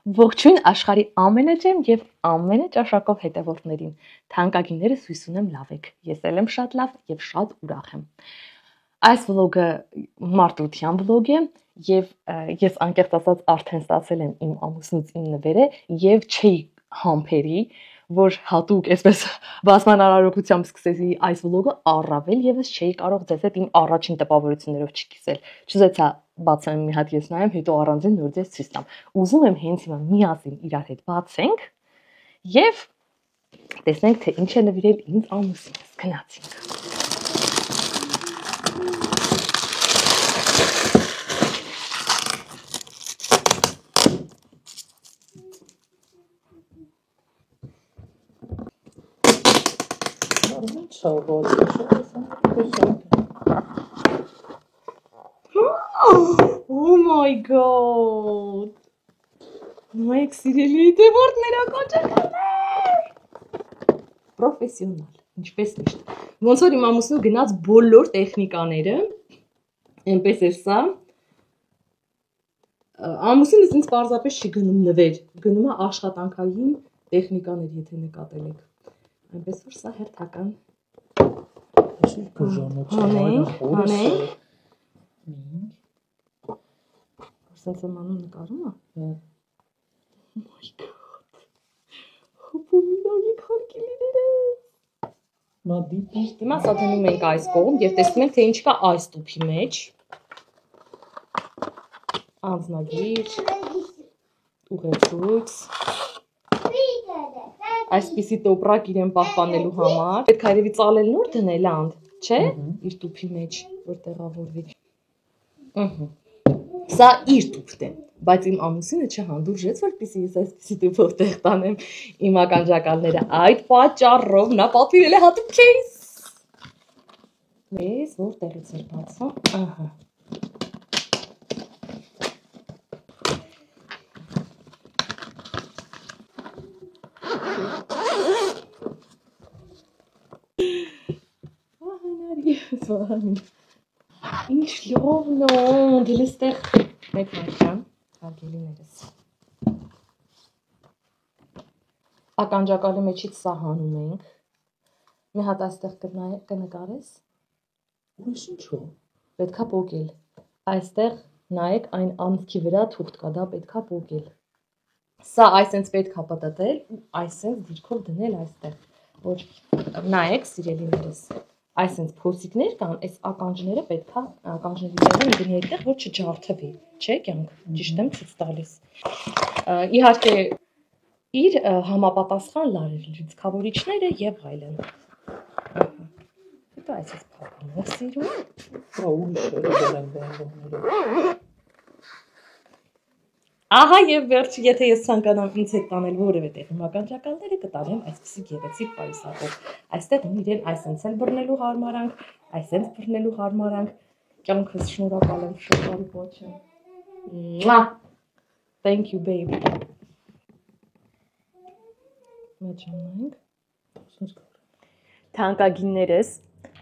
Ողջույն աշխարհի ամենաճեմ եւ ամենաճաշակով հետևորդներին։ Թանկագիններս հույս ունեմ լավ եք։ Ես էլ եմ շատ լավ եւ շատ ուրախ եմ։ Այս վլոգը մարտության վլոգ է եւ ես անկեղծ ասած արդեն ստացել եմ իմ ամուսնուց իմ նվերը եւ չի համբերի, որ հատուկ այսպես բացման արարողությամբ սկսեցի այս վլոգը առավել եւս չէի կարող ձեզ հետ իմ առաջին տպավորություններով չկիսել։ Չուզեցա բացեմ մի հատ ես նայեմ, հետո առանձին նոր ձեզ ցույց տամ։ Ուզում եմ հենց հիմա միասին իրար հետ բացենք եւ տեսնենք թե ինչ է նվիրել ինձ ամուսինս։ Գնացինք։ Oh my god. Մեկ սիրելի հետևորդներ ականջակալներ։ Պրոֆեսիոնալ, ինչպես միշտ։ Ոնց որ իմ ամուսնու գնաց բոլոր տեխնիկաները, այնպես էր սա։ Ամուսինս ինձ պարզապես չի գնում նվեր, գնում է աշխատանքային տեխնիկաներ, եթե նկատել եք։ Այնպես որ սա հերթական։ Հանենք։ Սենց եմ անում նկարում է։ Oh my god. Հոպոմինալի քարկիլիներ է։ Մադիպ։ Հիմա սա դնում ենք այս կողմ եւ տեսնում ենք թե ինչ կա այս տուփի մեջ։ Անձնագիր, ուղեցույց։ Այսպիսի տոպրակ իրեն պահպանելու համար։ Պետք է երևի ծալել նոր դնել անդ, չէ՞։ Իր տուփի մեջ, որ տեղավորվի։ Սա իր տուփն է, բայց իմ ամուսինը չհանդուրժեց, որպեսզի ես այսպիսի տուփով տեղ տանեմ իմ ականջակալները։ Այդ պատճառով նա պատվիրել է հատուկ քեյս։ Ես որտեղից էր բացում։ Ահա։ Ինչ լավն է, դել էստեղ մեկ մայքան, հարգելիներս։ Ականջակալի մեջից սա հանում ենք։ Մի հատ այստեղ կնկարես։ Ուրիշ ինչո՞։ Պետքա պոկել։ Այստեղ նայեք այն ամսքի վրա թուղթ կա, դա պետքա պոկել։ Սա այսենց պետքա պատտել ու այսենց դիրքով դնել այստեղ, որ նայեք սիրելիներս։ Այսինքն փոսիկներ կան, այս ականջները պետքա ականջների տեղին դնի այդտեղ, որ չջարդվի, չէ՞ կյանք, ճիշտ եմ ցույց տալիս։ Իհարկե իր համապատասխան լիցքավորիչները եւ այլն։ Հետո այսպես փոխում եմ սիրում։ Ահա եւ վերջը, եթե ես ցանկանամ ինձ հետ տանել որևէ տեղ իմ ականջակալները կտանեմ այսպեսի գեղեցիկ պայուսակով։ Այստեղ իրեն այսենց էլ բռնելու հարմարանք, այսենց բռնելու հարմարանք։ Կյանքս շնորհակալ եմ շոկարի փոչը։ Thank you baby։ Մեջանանք։ Թանկագիններս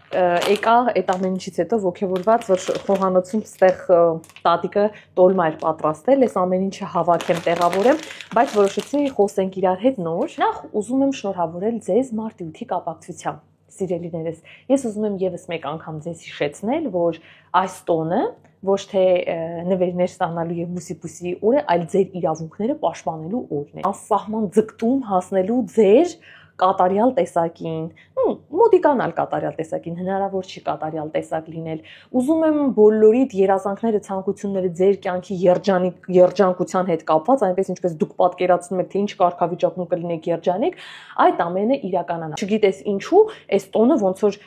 եկա այդ ամեն ինչից հետո ոգևորված, որ խոհանոցում ստեղ տատիկը տոլմա էր պատրաստել, ես ամեն ինչը հավաքեմ, տեղավորեմ, բայց որոշեցի խոսենք իրար հետ նոր։ Նախ ուզում եմ շնորհավորել ձեզ մարտի 8-ի կապակցությամբ, սիրելիներս։ Ես ուզում եմ եւս մեկ անգամ ձեզ հիշեցնել, որ այս տոնը ոչ թե նվերներ ստանալու եւ մուսի-պուսի օր է, այլ ձեր իրավունքները պաշտպանելու օրն է։ Անսահման ձգտում հասնելու ձեր կատարյալ տեսակին, մոդիկանալ կատարյալ տեսակին, հնարավոր չի կատարյալ տեսակ լինել։ Ուզում եմ բոլորիդ երազանքները, ցանկությունները ձեր կյանքի երջանկության հետ կապված, այնպես ինչպես դուք պատկերացնում եք, թե ինչ կարգավիճակում կլինեք երջանիկ, այդ ամենը իրականանա։ Չգիտես ինչու, այս տոնը ոնց որ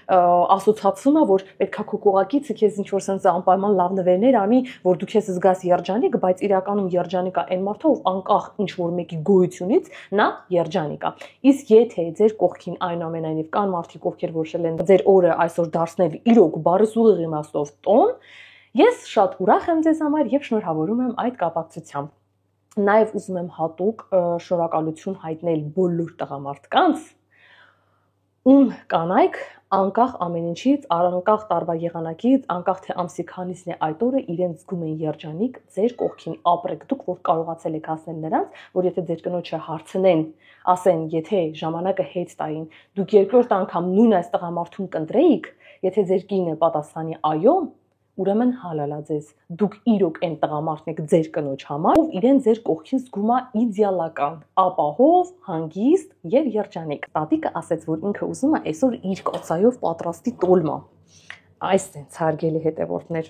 ասոցացվում է, որ պետքա քո կողակիցը քեզ ինչ-որ sense անպայման լավ նվերներ անի, որ դու քեզ զգաս երջանիկ, բայց իրականում երջանիկ է այն մարդը, ով անկախ ինչ-որ մեկի գոյությունից նա երջանիկ է։ Իսկ եթե ձեր կողքին այնուամենայնիվ կան մարդիկ, ովքեր որոշել են ձեր օրը այսօր դարձնել իրոք բառսուղիղ իմաստով տոն, ես շատ ուրախ եմ ձեզ համար եւ շնորհավորում եմ այդ կապակցությամբ։ Նաեւ ուզում եմ հատուկ շնորհակալություն հայտնել բոլոր տղամարդկանց, Ում կանայք անկախ ամեն ինչից, անկախ տարվա եղանակից, անկախ թե ամսի քանիսն է այդ օրը իրենց զգում են երջանիկ, ձեր կողքին ապրեք դուք, որ կարողացել եք հասնել նրանց, որ եթե ձեր կնոջը հարցնեն, ասեն, եթե ժամանակը հետ տային, դուք երկրորդ անգամ նույն այս տղամարդուն կընտրեիք, եթե ձեր կինը պատասխանի այո, ուրեմն հալալա ձեզ, դուք իրոք այն տղամարդն եք ձեր կնոջ համար, ով իրեն ձեր կողքին զգում է իդեալական, ապահով, հանգիստ եւ երջանիկ։ Տատիկը ասեց, որ ինքը ուզում է այսօր իր կացայով պատրաստի տոլմա։ Այս sense հարգելի հետևորդներ։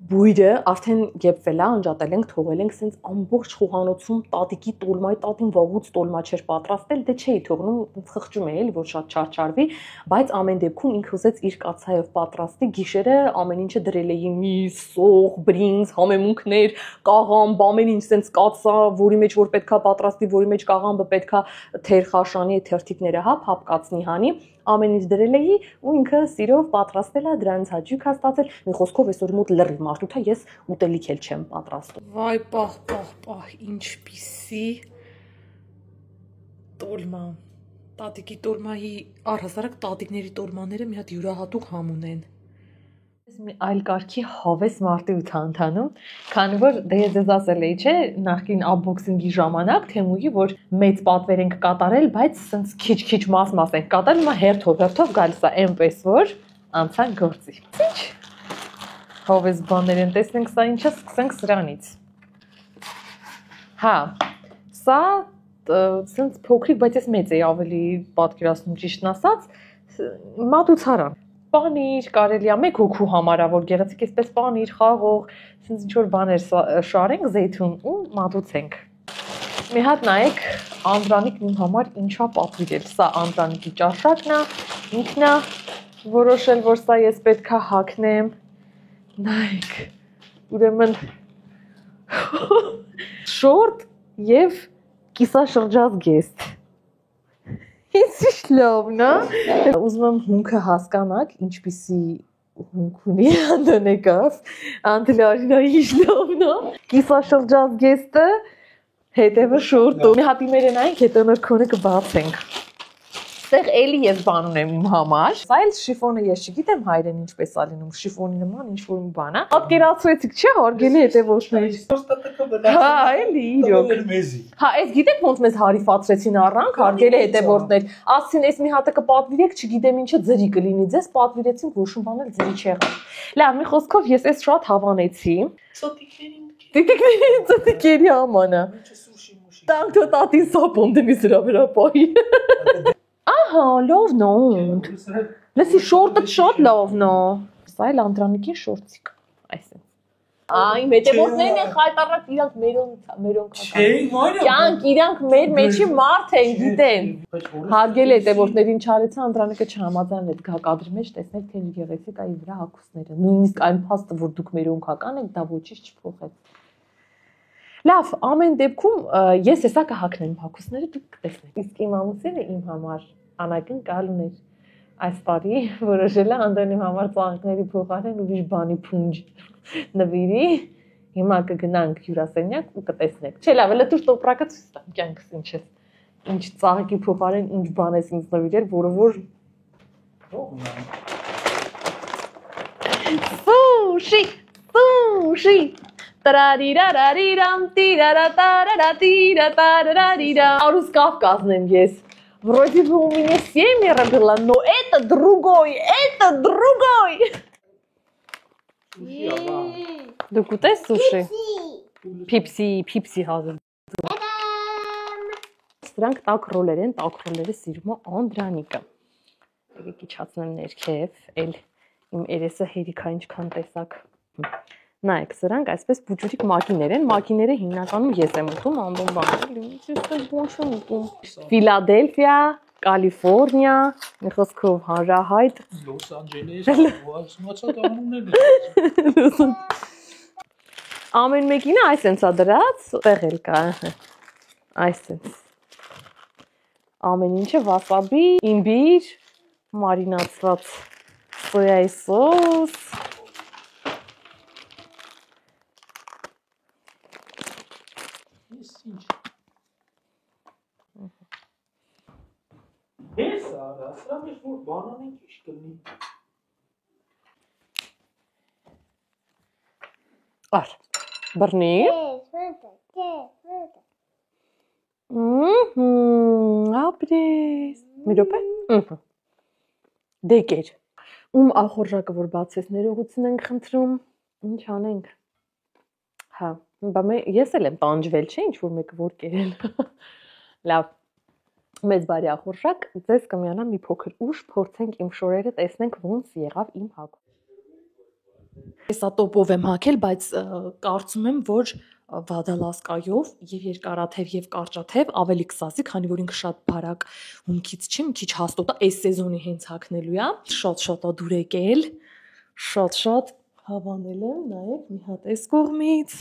Բույրը արդեն գեփվել է, անջատել ենք, թողել ենք sense ամբողջ խոհանոցում տատիկի տոլմայի տատին վաղուց տոլմա չէր պատրաստել, դե չէի թողնում, խղճում էի էլի, որ շատ չարչարվի, բայց ամեն դեպքում ինքը ուզեց իր կացայով պատրաստի, գիշերը ամեն ինչը դրել էի միս, սող, բրինձ, համեմունքներ, կաղամբ, ամեն ինչ sense կացա, որի մեջ որ պետքա պատրաստի, որի մեջ կաղամբը պետքա թերխաշանի թերթիկները հապ կացնի հանի, ամեն ինչ դրել էի ու ինքը սիրով պատրաստել է, դրանից հաճույք է ստացել։ Մի խոսքով այսօր մոտ լրիվ մարդու թա ես ուտելիք էլ չեմ պատրաստում։ Վայ, պահ, ինչպիսի տոլմա։ Տատիկի տոլմայի առհասարակ տատիկների տոլմաները մի հատ յուրահատուկ համ ունեն։ Մի այլ կարգի հավես մարտի ընթանում, քանի որ դե ես ասել էի, չէ, նախկին unboxing-ի ժամանակ Թեմուի, որ մեծ պատվեր ենք կատարել, բայց սենց քիչ մաս ենք կատարել, հիմա հերթով գալիս է այնպես, որ անցան գործի։ Ինչ հավես բաներ են, տեսնենք սա ինչա, սկսենք սրանից։ Հա, սա սենց փոքրիկ, բայց ես մեծ էի ավելի պատկերացնում ճիշտն ասած, մատուցարան։ Պանիր կարելի է մեկ հոգու համար, որ գեղեցիկ էսպես պանիր, խաղող, ասենց ինչ-որ բաներ շարենք, զեյթուն ու մատուցենք։ Մի հատ նայեք, Անդրանիկն իմ համար ինչա պատվիրել։ Սա Անդրանիկի ճաշակն է, ինքն է որոշել, որ սա ես պետքա հագնեմ։ Նայեք, ուրեմն շորտ եւ կիսաշրջած գեստ։ Ինչ լավն է։ Ուզում եմ հունքը հասկանաք, ինչպիսի հունք ունի Անդոնեկով, Անդլարինա ինչ լավն է։ Կիսաշրջած գեստը, հետևը շորտը։ Մի հատ իմեր նայենք, հետո նոր քոնը կբացենք։ Այստեղ էլի ես բան ունեմ իմ համար։ Սա էլ շիֆոնը ես չգիտեմ հայերեն ինչպես է լինում, շիֆոնի նման ինչ-որ մի բան է։ Պատկերացրեցիք, չէ՞, հարգելի հետևորդներ։ Հա, էլի իրոք։ Հա, այս գիտեք ոնց մեզ հարիֆացրեցին առանք, հարգելի հետևորդներ։ Ասին, այս մի հատը կպատվիրեք, չգիտեմ ինչը ձրի կլինի, ձեզ պատվիրեցին, ոչ մի բան էլ ձրի չեղավ։ Լավ, մի խոսքով ես այս շատ հավանեցի։ Ծտիկների ամանա։ Տանք թո տատին սապոն դեմի սրա վրա պահի։ Ահա, լավն է։ Լսի, շորտը շատ լավն է։ Սա էլ Անդրանիկին շորտիկ, այսպես։ Այ, հետևորդներն են խայտարակ, իրանք մերոնք կյանք, իրանք մեր մեջի մարդ են, գիտեն։ Հարգել հետևորդներ, ինչ արեցա, Անդրանիկը չհամաձայնեց գա կադրի մեջ, տեսնեք, թե ինչ գեղեցիկ է իր վրա հագուստները։ Նույնիսկ այն փաստը, որ դուք մերոնքական եք, դա ոչինչ չփոխեց։ Լավ, ամեն դեպքում ես հեսա կհագնեմ հագուստները, դուք կտեսնեք։ Իսկ իմ ամուսինը իմ համար անակնկալ ուներ այս տարի որոշել է Անդոնի համար ծաղիկների փոխարեն ուրիշ բանի փունջ նվիրի։ Հիմա կգնանք հյուրասենյակ ու կտեսնենք։ Չէ, լավ, լտուր տոպրակը ցույց տամ, կյանքս ինչ է։ Ինչ ծաղիկի փոխարեն ինչ բան ես ինձ նվիրել, որը որ Սուշի Տարարիրարարիրամ тирара-тарара-тира-тарара-рирам. Рус Кавказным есть. Вроде бы у меня семеро было, но это другой. Դու կուտես սուշի։ Փիփսի հազար։ Սրանք տաք ռոլեր են, տաք ռոլերը սիրում է Անդրանիկը։ Եկեք իջացնեմ ներքև, էլ իմ երեսը հերիքա ինչքան տեսակ։ Նայեք, սրանք այսպես բուջուրիկ մակիներ են, մակիները հիմնականում ես եմ ուտում, ամբողջ բանը, այսպես ոչ եմ ուտում։ Ֆիլադելֆիա, Կալիֆոռնիա, մի խոսքով հանրահայտ։ Լոս Անջելես, ամեն մեկինը այսպես է դրած, տեղ էլ կա, այսպես։ Ամեն ինչը վասաբի, իմբիր, մարինացված սոյայի սոս։ արա, սրա մեջ որ բանանին ճիշտ կլինի։ Ար, բռնի։ Ապրես։ Մի րոպե։ Դե կեր։ Ում ախորժակը որ բացես ներողություն ենք խնդրում։ Ինչ անենք։ Հա, բա ես էլ եմ տանջվել, չէ՞, ինչ որ մեկը որ կերել։ Լավ։ Մեծ բարի ախորժակ, ձեզ կմիանա մի փոքր ուշ, փորձենք իմ շորերը, տեսնենք ոնց եղավ իմ հագ։ Հեսա տոպով եմ հագել, բայց կարծում եմ, որ վադալասկայով եւ երկարաթև եւ կարճաթև ավելի կսասի, քանի որ ինքը շատ բարակ հումքից չի, մի քիչ հաստոտ է, այս սեզոնի հենց հագնելու է։ Շատ է դուր եկել, շատ հավանել եմ, նայեք, մի հատ այս կողմից։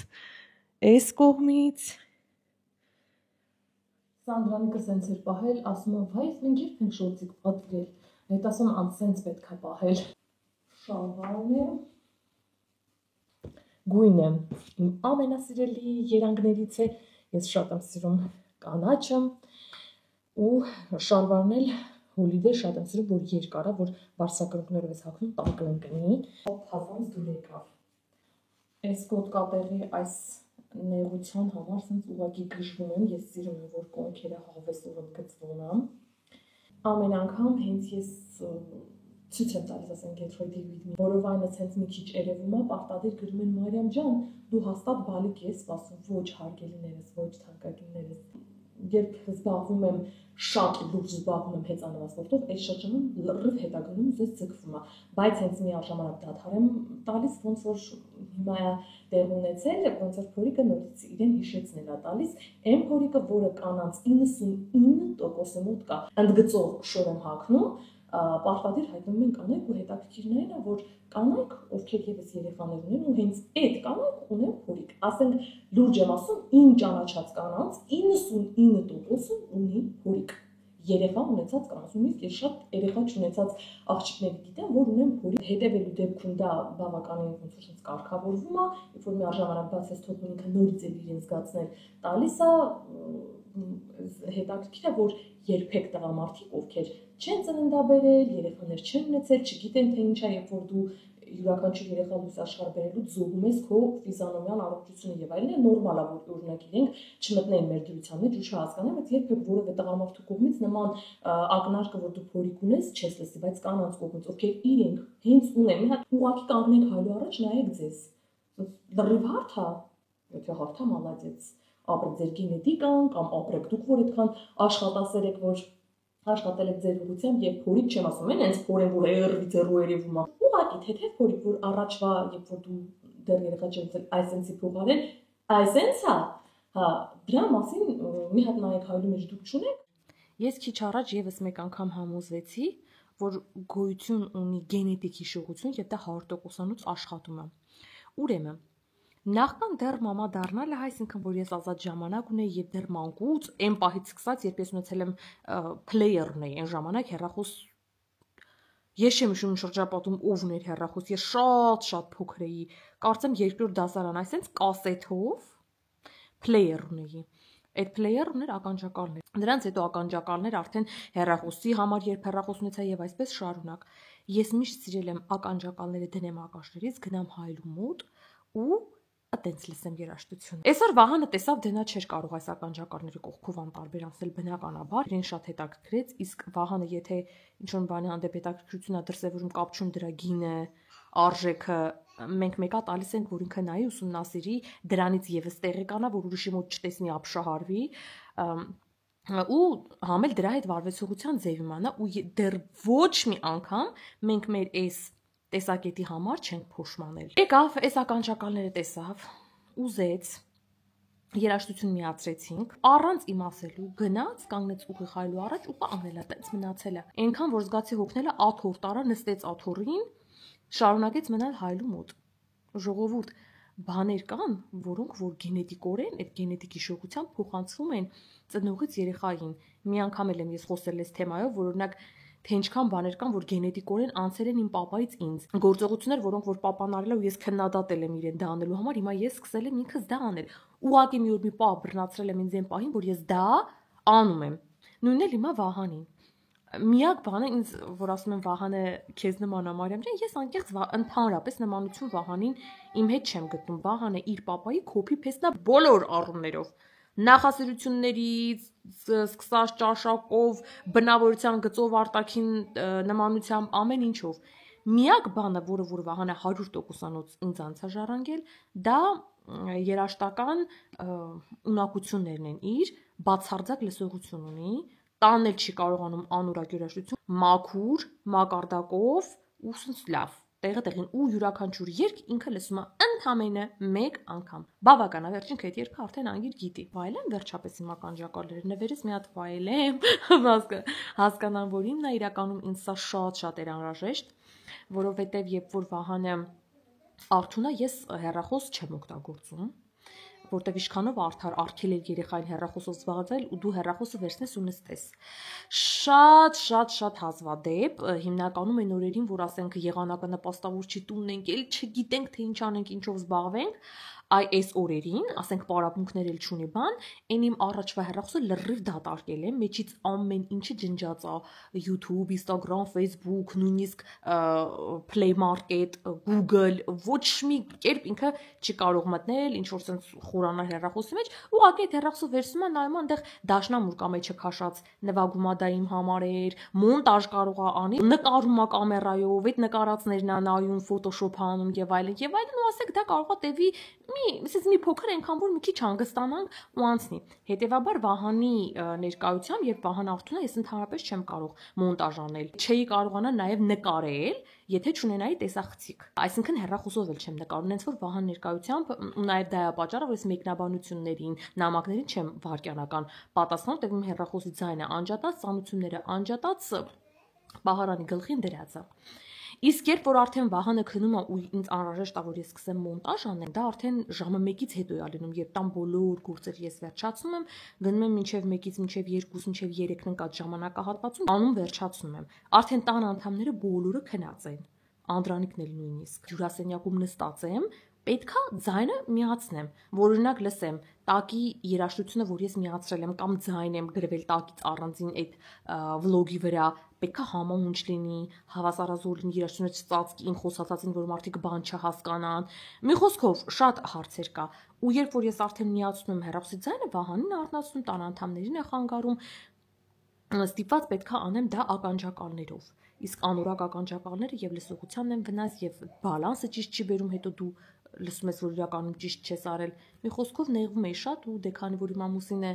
Սանդրանիկը սենց էր պահել, ասում եմ, վայ, մենք երբ ենք շորտիկ պատրել, հետ ասում անց սենց պետք է պահել։ Շալվարն է։ Գույնը իմ ամենասիրելի երանգներից է, ես շատ եմ սիրում կանաչը ու շալվարն էլ հոլիդե շատ եմ սիրում, որ երկար է, որ բարձրակրունկներով ես հագնում, տանկլեն կնի, հազանց դուր եկավ։ Այս կոտկատեղի այս նեղության համար սենց ուղղակի գժվում եմ, ես սիրում եմ, որ կոնքերը հավեսովդ գծվում եմ։ Ամեն անգամ հենց ես ցույց եմ տալիս, ասենք, get ready with me, որովայնը ցենց մի քիչ երևում է, պարտադիր գրում են Մարիամ ջան, դու հաստատ բալիկ ես սպասում, ոչ հարգելիներս, ոչ թանկագիններս։ Երբ զբաղվում եմ շատ լուրջ զբաղվում եմ հեծանվա սպորտով, այս շրջանում լրիվ հետագնում ես ձգվում է, բայց հենց մի ժամանակ դադար եմ տալիս, ոնց որ հիմա է տեղ ունեցել, ոնց որ փորիկը նորից իրեն հիշեցնել է տալիս, այն փորիկը, որը կանանց 99% մոտ կա, ընդգծող շոր եմ հագնում, պարտադիր հայտնվում են կանայք ու հետաքրքիրն այն է, որ կանայք, ովքեր եւս երեխաներ ունեն ու հենց այդ կանայք ունեն փորիկ։ Ասենք լուրջ եմ ասում, իմ ճանաչած կանանց 99%-ը ունի փորիկ։ Երեխա ունեցած կանանց, նույնիսկ ես շատ երեխա չունեցած աղջիկների գիտեմ, որ ունեն փորիկ։ Հետևելու դեպքում դա բավականին ոնց որ ինձ կարգավորվում է, երբ որ մի ժամանակ բացես թողնում ինքը նորից էլ իրեն զգացնել տալիս է, հետաքրքիր է, որ երբեք տղամարդիկ, ովքեր չեն ծննդաբերել, երեխաներ չեն ունեցել, չգիտեն թե ինչ է, երբ որ դու յուրաքանչյուր երեխա լույս աշխարհ բերելուց զոհում ես քո ֆիզիոնոմիան առողջությունը եւ այլն, նորմալ է, որ օրինակ իրենք չմտնեն մեր դրության մեջ ու չհասկանան, բայց երբեք որևէ տղամարդու կողմից նման ակնարկը, որ դու փորիկ ունես, չես լսի, բայց կանանց կողմից, ովքեր իրենք հենց ունեն, մի հատ ուղղակի կանգնեք հալու առաջ նայեք ձեզ։ Լրիվ հարթ է, եթե հարթ է, մալադեց, ապրեք ձեր գենետիկան կամ ապրեք դուք, որ այդքան աշխատասեր եք, որ աշխատել եք ձեր ուղղությամբ եւ փորիկ չեմ ասում, հենց փորեն որ երևից հեռու երևում է։ Ուղղակի թեթև փորիկ, որ առաջվա, երբ որ դու դեռ երեխա չես ել, այսենցի փոխարեն, այսենց է, հա, դրա մասին մի հատ նայեք հայլու մեջ դուք չունեք։ Ես քիչ առաջ եւս մեկ անգամ համոզվեցի, որ գոյություն ունի գենետիկ հիշողություն եւ դա 100%-ից աշխատում է։ Ուրեմն նախքան դեռ մամա դառնալը, այսինքն որ ես ազատ ժամանակ ունեի եւ դեռ մանկուց, այն պահից սկսած, երբ ես ունեցել եմ player ունեի, այն ժամանակ հեռախոս ես չեմ հիշում շրջապատում ով ուներ հեռախոս, ես շատ փոքր էի, կարծեմ երկրորդ դասարան, այսինքն կասեթով player ունեի։ Այդ player ուներ ականջակալներ։ Դրանց հետո ականջակալներ արդեն հեռախոսի համար, երբ հեռախոս ունեցա եւ այսպես շարունակ։ Ես միշտ սիրել եմ ականջակալները դնեմ ակաշներից, գնամ հայլու մոտ ու Այդտենց լսեմ երաժշտություն։ Այսօր Վահանը տեսավ դե նա չէր կարող այս ականջակալների կողքով անտարբեր անցնել բնականաբար, իրեն շատ հետաքրքրեց, իսկ Վահանը եթե ինչ-որ բանի հանդեպ հետաքրքրությունա դրսևորում կապ չուն դրա գինը, արժեքը, մենք մեկա տալիս ենք, որ ինքը նայի ուսումնասիրի, դրանից եւս տեղեկանա, որ ուրիշի մոտ չտեսնի ապշահարվի, ու համ էլ դրա հետ վարվեցողության ձև իմանա ու դեռ ոչ մի անգամ մենք մեր այս տեսակետի համար չենք փոշմանել։ Եկավ, այս ականջակալները տեսավ, ուզեց, երաժշտություն միացրեցինք, առանց իմացելու, գնաց, կանգնեց ուղիղ հայլու առաջ ու կանգնել է, տենց մնացել է։ Այնքան որ զգացի հոգնելը, աթոռ տարա, նստեց աթոռին, շարունակեց մնալ հայլու մոտ։ Ժողովուրդ, բաներ կան, որոնք որ գենետիկորեն, այդ գենետիկ հիշողությամբ փոխանցվում են ծնողից երեխային։ Մի անգամ էլ եմ ես խոսել այս թեմայով, որ օրինակ թե ինչքան բաներ կան, որ գենետիկորեն անցել են իմ պապայից ինձ։ Գործողություններ, որոնք որ պապան արել է ու ես քննադատել եմ իրեն դա անելու համար, հիմա ես սկսել եմ ինքս դա անել։ Ուղղակի մի օր մի պապ բռնացրել եմ ինձ այն պահին, որ ես դա անում եմ։ Նույնն էլ հիմա Վահանին։ Միակ բանը ինձ որ ասում են Վահանը քեզ նման է Մարիամ ջան, ես անկեղծ ընդհանրապես նմանություն Վահանին իմ հետ չեմ գտնում։ Վահանը իր papayi copy paste-ն է բոլոր առումներով։ Նախասիրություններից սկսած ճաշակով, բնավորության գծով, արտաքին նմանությամբ ամեն ինչով։ Միակ բանը, որ Վահանը 100%-անոց ինձ անցա ժառանգել, դա երաշտական ունակություններն են իր, բացարձակ լսողություն ունի, տանել չի կարողանում անուրակ երաժշտություն, մաքուր, մակարդակով ու սենց լավ, տեղին ու յուրաքանչյուր երգ ինքը լսում է ընդամենը մեկ անգամ։ Բավական է, վերջին այդ երգը արդեն անգիր գիտի։ Վայելեմ վերջապես իմ ականջակալները, նվերից մի հատ վայելեմ, հասկանամ, որ իմն է իրականում ինձ սա շատ էր անհրաժեշտ, որովհետև երբ որ Վահանը արթուն է, ես հեռախոս չեմ օգտագործում, որտեղ ինչքանով արդար արգելել երեխային հեռախոսով զբաղվել ու դու հեռախոսը վերցնես ու նստես։ Շատ հազվադեպ, հիմնականում այն օրերին, որ ասենք եղանակը նպաստավորչի տունն ենք, էլ չգիտենք թե ինչ անենք, ինչով զբաղվենք, այս օրերին, ասենք պարապմունքներ էլ չունի բան, այն իմ առաջվա հեռախոսը լրիվ դատարկել եմ, մեջից ամեն ինչը ջնջած է, YouTube, Instagram, Facebook, նույնիսկ Play Market, Google, ոչ մի կերպ ինքը չի կարող մտնել, ինչ որ sense խորանալ հեռախոսի մեջ, ուղղակի այդ հեռախոսը վերցնում է նայում այնտեղ դաշնամուր կա մեջը քաշած, նվագում է դա իմ համար էր, մոնտաժ կարող է անի, նկարում է կամերայով, այդ նկարածներն է նայում, Photoshop անում եւ այլն, ու ասեք դա կարող է տևի մի փոքր այնքան որ մի քիչ հանգստանանք ու անցնի։ Հետևաբար Վահանի ներկայությամբ, երբ Վահան արթուն է, ես ընդհանրապես չեմ կարող մոնտաժ անել։ Չէի կարողանա նաև նկարել, եթե չունենայի տեսախցիկ։ Այսինքն հեռախոսով էլ չեմ նկարում, հենց որ Վահան ներկայությամբ ու նաև դա է պատճառը, որ ես մեկնաբանություններին, նամակներին չեմ վարքյանական պատասխանում, տեղ իմ հեռախոսի ձայնը անջատած, ծանոթությունները անջատած, Բահարանի գլխին դրած է։ Իսկ երբ որ արդեն Վահանը քնում է ու ինձ անհրաժեշտ է որ ես սկսեմ մոնտաժ անել, դա արդեն ժամը 1-ից հետո է լինում, երբ տան բոլոր գործերը ես վերջացնում եմ, գնում եմ մինչև 1-ից մինչև 2-ից մինչև 3-ն ընկած ժամանակահատվածում, անում վերջացնում եմ։ Արդեն տան անդամները բոլորը քնած են։ Անդրանիկն էլ նույնիսկ։ Հյուրասենյակում նստած եմ, պետքա ձայնը միացնեմ, որ օրինակ լսեմ տակի երաժշտությունը, որ ես միացրել եմ կամ ձայն եմ գրվել տակից առանձին այդ վլոգի վրա, պետքա համահունչ լինի, հավասարազոր լինի, երաժշտությունը չծածկի իմ խոսածածին, որ մարդիկ բան չհասկանան։ Մի խոսքով շատ հարցեր կա։ Ու երբ որ ես արդեն միացնում եմ հեռախոսի ձայնը, Վահանին արթնացնում, տան անդամներին է խանգարում, ստիպված պետքա անեմ դա ականջակալներով։ Իսկ անորակ ականջակալները եւ լսողությանն են վնաս եւ բալանսը ճիշտ չի բերում, հետո դու լսում ես, որ իրականում ճիշտ չես արել։ Մի խոսքով նեղվում էի շատ ու դե քանի որ իմ ամուսինը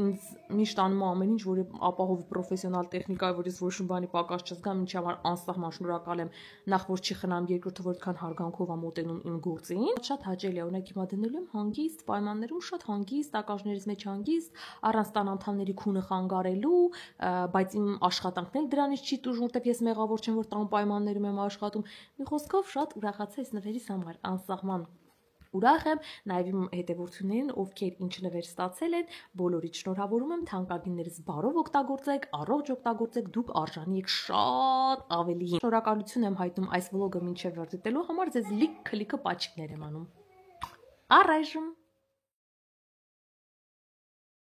ինձ միշտ անում է ամեն ինչ, որ ապահով պրոֆեսիոնալ տեխնիկա է, որ ես ոչ մի բանի պակաս չզգամ, ինչի համար անսահման շնորհակալ եմ, նախ որ չի խնամ, երկրորդը որ այդքան հարգանքով է մոտենում իմ գործին։ Շատ հաճելի է, օրինակ հիմա դնելու եմ հանգիստ պայմաններում, շատ հանգիստ, ակաժներից մեջ հանգիստ, առանց տան անդամների քունը խանգարելու, բայց իմ աշխատանքն էլ դրանից չի տուժում, որտեվ ես մեղավոր չեմ, որ տան պայմաններում եմ աշխատում։ Մի խոսքով շատ ուրախացա այս նվերից համար, անսահման ուրախ եմ, նաև իմ հետևորդուներին, ովքեր ինչ նվեր ստացել են, բոլորիդ շնորհավորում եմ, թանկագիններս բարով օգտագործեք, առողջ օգտագործեք, դուք արժանի եք շատ ավելի։ Շնորհակալություն եմ հայտնում այս վլոգը մինչև վերջ դիտելու համար, ձեզ լիքը պաչիկներ եմ անում։ Առայժմ